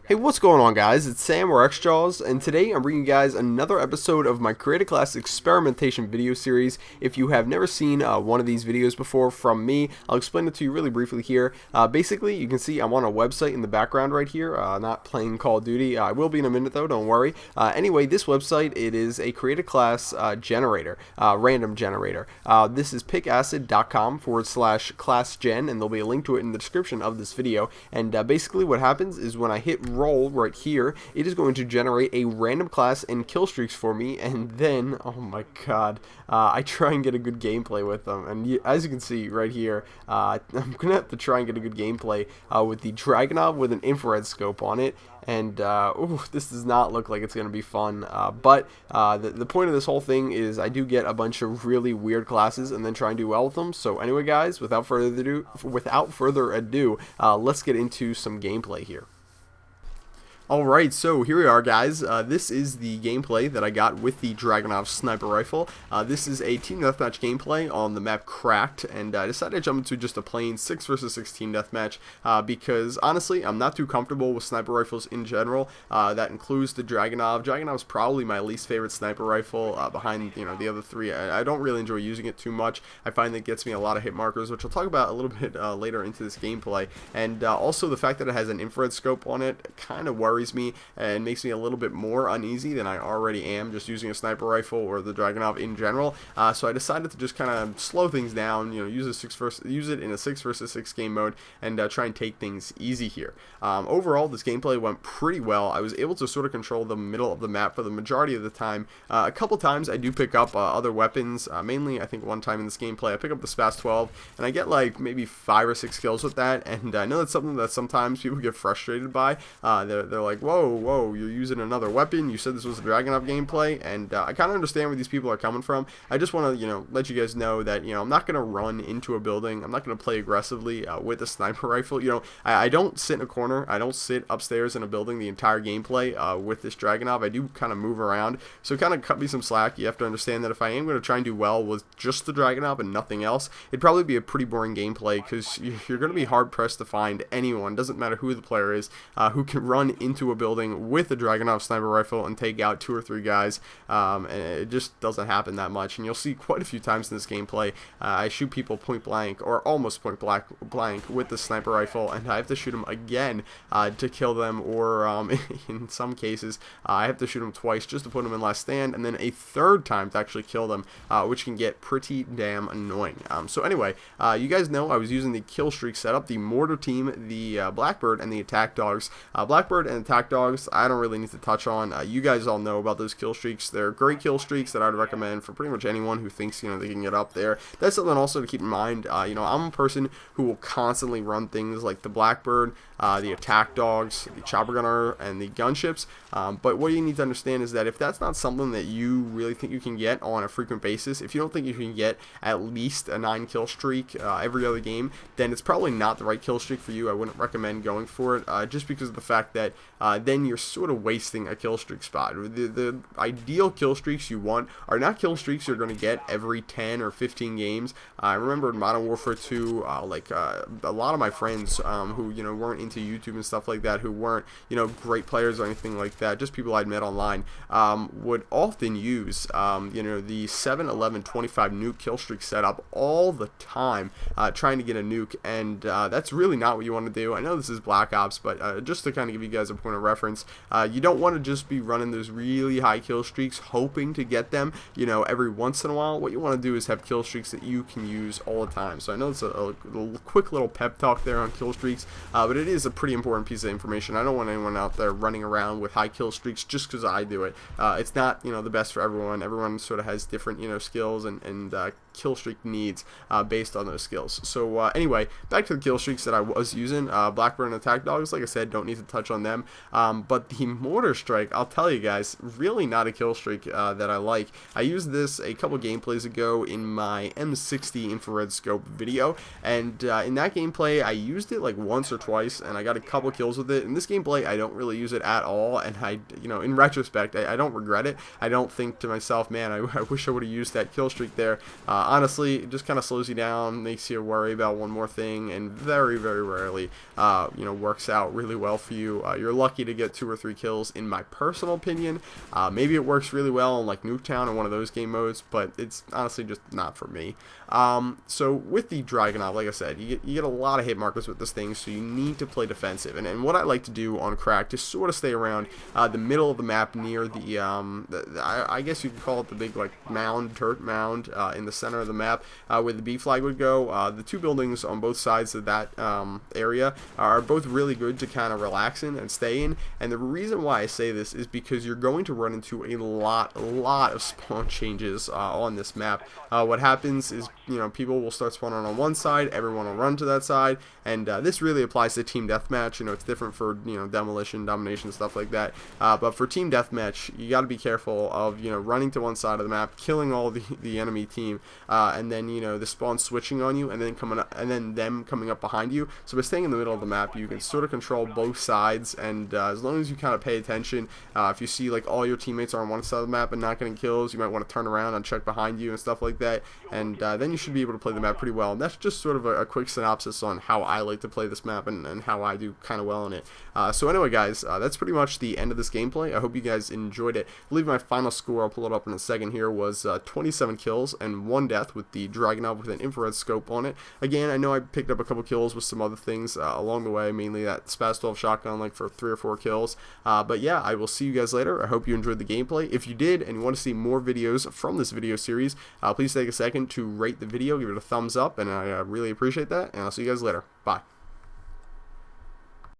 Hey, what's going on, guys? It's Sam or xJawz, and today I'm bringing you guys another episode of my Creative Class Experimentation video series. If you have never seen one of these videos before from me, I'll explain it to you really briefly here. Basically, you can see I'm on a website in the background right here, not playing Call of Duty. I will be in a minute though, don't worry. Anyway, this website, it is a Creative Class generator, random generator. This is picacid.com/classgen, and there'll be a link to it in the description of this video. And basically what happens is when I hit roll right here, it is going to generate a random class and kill streaks for me, and then, oh my god, I try and get a good gameplay with them. And as you can see right here, I'm gonna have to try and get a good gameplay with the Dragunov with an infrared scope on it. And ooh, this does not look like it's going to be fun, but the point of this whole thing is I do get a bunch of really weird classes and then try and do well with them. So anyway, guys, without further ado, let's get into some gameplay here. Alright, so here we are, guys. This is the gameplay that I got with the Dragunov sniper rifle. This is a team deathmatch gameplay on the map Cracked, and I decided to jump into just a plain 6 versus 6 team deathmatch because, honestly, I'm not too comfortable with sniper rifles in general. That includes the Dragunov. Dragunov's probably my least favorite sniper rifle behind, the other three. I don't really enjoy using it too much. I find that it gets me a lot of hit markers, which I'll talk about a little bit later into this gameplay. And also the fact that it has an infrared scope on it kind of worries me and makes me a little bit more uneasy than I already am just using a sniper rifle or the Dragunov in general. So I decided to just kind of slow things down, use it in a 6 versus 6 game mode and try and take things easy here. Overall, this gameplay went pretty well. I was able to sort of control the middle of the map for the majority of the time. A couple times I do pick up other weapons, mainly I think one time in this gameplay I pick up the SPAS 12 and I get like maybe 5 or 6 kills with that, and I know that's something that sometimes people get frustrated by. They're like, whoa, you're using another weapon, you said this was a Dragunov gameplay, and I kind of understand where these people are coming from. I just want to, let you guys know that, I'm not going to run into a building, I'm not going to play aggressively with a sniper rifle. I don't sit in a corner, I don't sit upstairs in a building the entire gameplay with this Dragunov. I do kind of move around, so kind of cut me some slack. You have to understand that if I am going to try and do well with just the Dragunov and nothing else, it'd probably be a pretty boring gameplay, because you're going to be hard pressed to find anyone, doesn't matter who the player is, who can run into a building with a Dragunov sniper rifle and take out 2 or 3 guys, and it just doesn't happen that much. And you'll see quite a few times in this gameplay I shoot people point blank or almost point blank with the sniper rifle, and I have to shoot them again to kill them, or in some cases I have to shoot them twice just to put them in last stand, and then a third time to actually kill them, which can get pretty damn annoying. So anyway, you guys know I was using the kill streak setup, the mortar team, the Blackbird, and the attack dogs. Blackbird and attack dogs I don't really need to touch on. You guys all know about those kill streaks. They're great kill streaks that I'd recommend for pretty much anyone who thinks they can get up there. That's something also to keep in mind. I'm a person who will constantly run things like the Blackbird, the attack dogs, the chopper gunner, and the gunships. But what you need to understand is that if that's not something that you really think you can get on a frequent basis, if you don't think you can get at least a 9 kill streak every other game, then it's probably not the right kill streak for you. I wouldn't recommend going for it, just because of the fact that then you're sort of wasting a kill streak spot. The ideal kill streaks you want are not kill streaks you're going to get every 10 or 15 games. I remember in Modern Warfare 2, a lot of my friends who weren't into YouTube and stuff like that, who weren't great players or anything like that, just people I'd met online, would often use the 7, 11, 25 nuke kill streak setup all the time, trying to get a nuke, and that's really not what you want to do. I know this is Black Ops, but just to kind of give you guys a point of reference, you don't want to just be running those really high kill streaks hoping to get them every once in a while. What you want to do is have kill streaks that you can use all the time. So I know it's a quick little pep talk there on kill streaks, but it is a pretty important piece of information. I don't want anyone out there running around with high kill streaks just because I do it. It's not the best for everyone. Everyone sort of has different skills and kill streak needs based on those skills. So anyway, back to the kill streaks that I was using. Blackbird and attack dogs, like I said, don't need to touch on them. But the mortar strike, I'll tell you guys, really not a kill streak that I like. I used this a couple gameplays ago in my M60 infrared scope video, and in that gameplay I used it like once or twice, and I got a couple kills with it. In this gameplay I don't really use it at all, and I in retrospect I don't regret it. I don't think to myself, man, I wish I would have used that kill streak there. honestly, it just kind of slows you down, makes you worry about one more thing, and very, very rarely, works out really well for you. You're lucky to get 2 or 3 kills, in my personal opinion. Maybe it works really well in like Nuketown or one of those game modes, but it's honestly just not for me. So with the Dragunov, like I said, you get a lot of hit markers with this thing, so you need to play defensive. And what I like to do on Crack to sort of stay around the middle of the map near the I guess you could call it the big like mound, turret mound in the center of the map where the B flag would go. The 2 buildings on both sides of that area are both really good to kind of relax in and stay in. And the reason why I say this is because you're going to run into a lot of spawn changes on this map. What happens is, people will start spawning on one side, everyone will run to that side, and this really applies to team deathmatch. It's different for demolition, domination, stuff like that. But for team deathmatch, you got to be careful of running to one side of the map, killing all the enemy team, and then the spawn switching on you, and then them coming up behind you. So by staying in the middle of the map, you can sort of control both sides, and as long as you kind of pay attention, if you see like all your teammates are on one side of the map and not getting kills, you might want to turn around and check behind you and stuff like that, and then you should be able to play the map pretty well. And that's just sort of a quick synopsis on how I like to play this map and how I do kind of well in it. So anyway, guys, that's pretty much the end of this gameplay. I hope you guys enjoyed it. I believe my final score, I'll pull it up in a second here, was 27 kills and 1 death with the Dragunov with an infrared scope on it. Again, I know I picked up a couple kills with some other things along the way, mainly that Spaz 12 shotgun like for 3 or 4 kills. But yeah, I will see you guys later. I hope you enjoyed the gameplay. If you did and you want to see more videos from this video series, please take a second to rate the video, give it a thumbs up, and I really appreciate that, and I'll see you guys later. Bye.